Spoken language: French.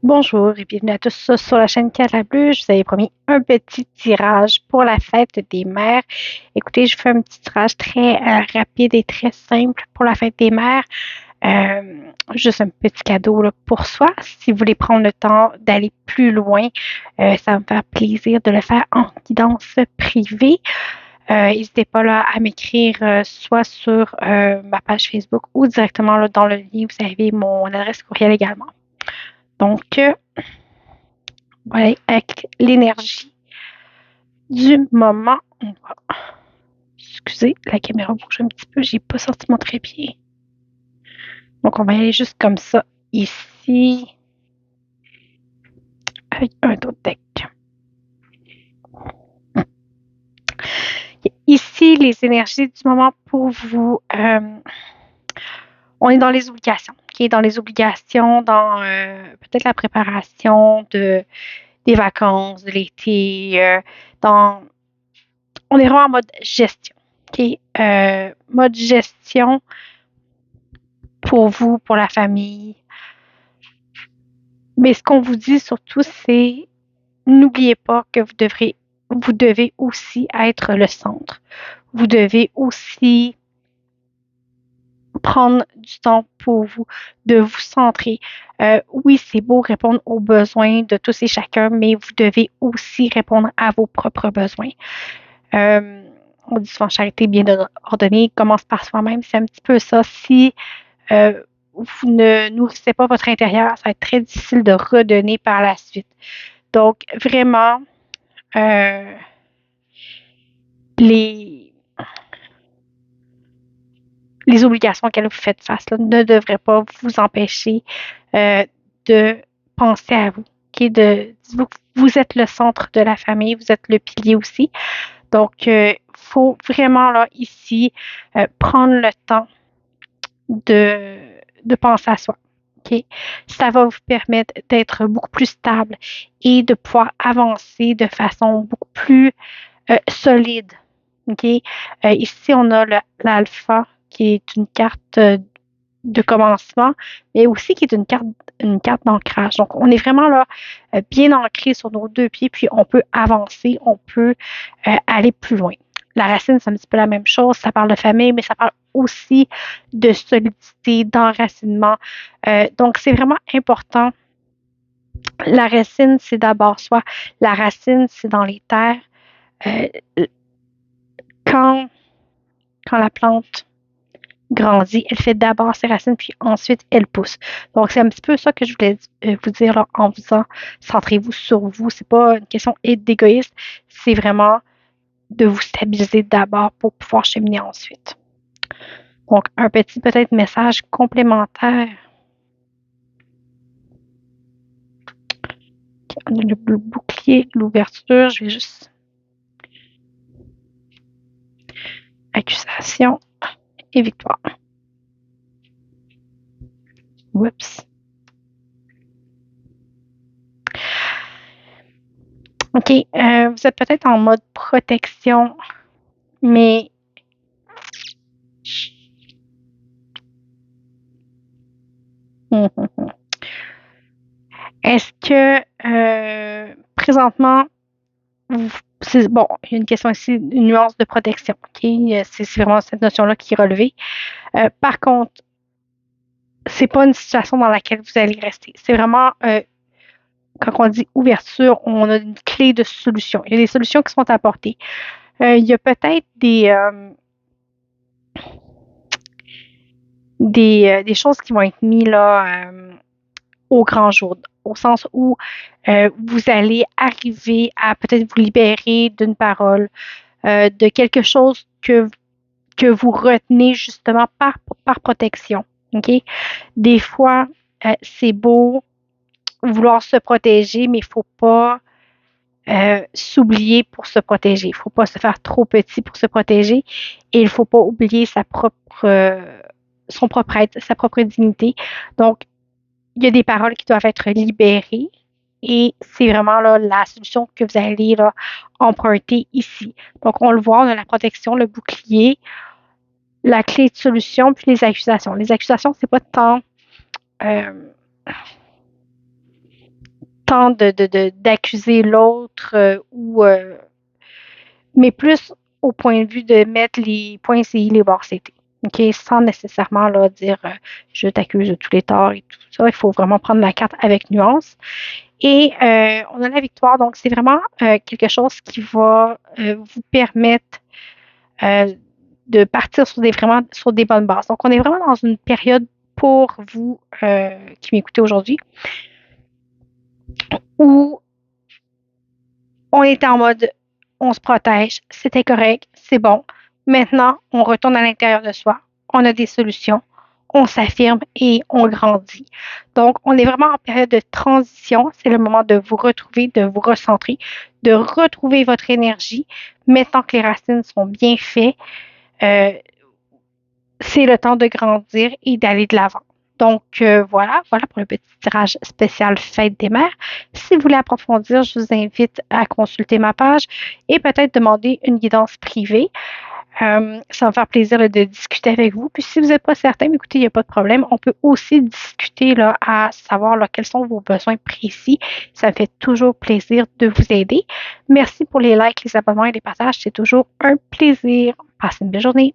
Bonjour et bienvenue à tous sur la chaîne Carablu. Je vous avais promis un petit tirage pour la fête des mères. Écoutez, je fais un petit tirage très rapide et très simple pour la fête des mères. Juste un petit cadeau là, pour soi. Si vous voulez prendre le temps d'aller plus loin, ça va me faire plaisir de le faire en guidance privée. N'hésitez pas là, à m'écrire soit sur ma page Facebook ou directement là, dans le lien, vous avez mon adresse courriel également. Donc, voilà, avec l'énergie du moment, on va. Excusez, la caméra bouge un petit peu, j'ai pas sorti mon trépied. Donc, on va y aller juste comme ça, ici, avec un autre deck. Ici, les énergies du moment pour vous. On est dans les obligations. Okay? Dans les obligations, dans peut-être la préparation des vacances, de l'été, on est vraiment en mode gestion. Okay? Mode gestion pour vous, pour la famille. Mais ce qu'on vous dit surtout, c'est n'oubliez pas que vous devez aussi être le centre. Vous devez aussi prendre du temps pour vous, de vous centrer. Oui, c'est beau répondre aux besoins de tous et chacun, mais vous devez aussi répondre à vos propres besoins. On dit souvent charité bien ordonnée commence par soi-même. C'est un petit peu ça. Si vous ne nourrissez pas votre intérieur, ça va être très difficile de redonner par la suite. Donc, vraiment, les, les obligations auxquelles vous faites face là, ne devraient pas vous empêcher de penser à vous. Okay? Vous êtes le centre de la famille, vous êtes le pilier aussi. Donc, il faut vraiment là, ici, prendre le temps de penser à soi. Okay? Ça va vous permettre d'être beaucoup plus stable et de pouvoir avancer de façon beaucoup plus solide. Okay? Ici, on a l'alpha qui est une carte de commencement, mais aussi qui est une carte d'ancrage. Donc, on est vraiment là bien ancré sur nos deux pieds, puis on peut avancer, on peut aller plus loin. La racine, c'est un petit peu la même chose. Ça parle de famille, mais ça parle aussi de solidité, d'enracinement. Donc, c'est vraiment important. La racine, c'est d'abord soi. La racine, c'est dans les terres. Euh, quand, quand la plante grandit, elle fait d'abord ses racines, puis ensuite elle pousse. Donc, c'est un petit peu ça que je voulais vous dire là, en vous disant centrez-vous sur vous. C'est pas une question d'égoïste, c'est vraiment de vous stabiliser d'abord pour pouvoir cheminer ensuite. Donc, un petit peut-être message complémentaire. On a le bouclier, l'ouverture, je vais juste. Accusation et victoire. Oups. OK. Vous êtes peut-être en mode protection, mais est-ce que présentement, bon, il y a une question ici, une nuance de protection. OK? C'est vraiment cette notion-là qui est relevée. Par contre, c'est pas une situation dans laquelle vous allez rester. C'est vraiment quand on dit ouverture, on a une clé de solution. Il y a des solutions qui sont apportées. Il y a peut-être des choses qui vont être mises là au grand jour, au sens où vous allez arriver à peut-être vous libérer d'une parole, de quelque chose que vous retenez justement par protection. OK? Des fois, c'est beau vouloir se protéger, mais il ne faut pas s'oublier pour se protéger. Il ne faut pas se faire trop petit pour se protéger et il ne faut pas oublier son propre être, sa propre dignité. Donc, il y a des paroles qui doivent être libérées et c'est vraiment là, la solution que vous allez là, emprunter ici. Donc, on le voit, on a la protection, le bouclier, la clé de solution, puis les accusations. Les accusations, c'est pas tant temps d'accuser l'autre mais plus au point de vue de mettre les points CI, les barres CT. OK? Sans nécessairement là, dire je t'accuse de tous les torts et tout ça. Il faut vraiment prendre la carte avec nuance. Et on a la victoire. Donc, c'est vraiment quelque chose qui va vous permettre de partir vraiment sur des bonnes bases. Donc, on est vraiment dans une période pour vous qui m'écoutez aujourd'hui où on était en mode on se protège, c'était correct, c'est bon. Maintenant, on retourne à l'intérieur de soi, on a des solutions, on s'affirme et on grandit. Donc, on est vraiment en période de transition. C'est le moment de vous retrouver, de vous recentrer, de retrouver votre énergie. Maintenant que les racines sont bien faites, c'est le temps de grandir et d'aller de l'avant. Donc, voilà pour le petit tirage spécial Fête des mères. Si vous voulez approfondir, je vous invite à consulter ma page et peut-être demander une guidance privée. Ça va me faire plaisir là, de discuter avec vous. Puis si vous n'êtes pas certain, écoutez, il n'y a pas de problème. On peut aussi discuter là, à savoir là, quels sont vos besoins précis. Ça me fait toujours plaisir de vous aider. Merci pour les likes, les abonnements et les partages. C'est toujours un plaisir. Passez une belle journée.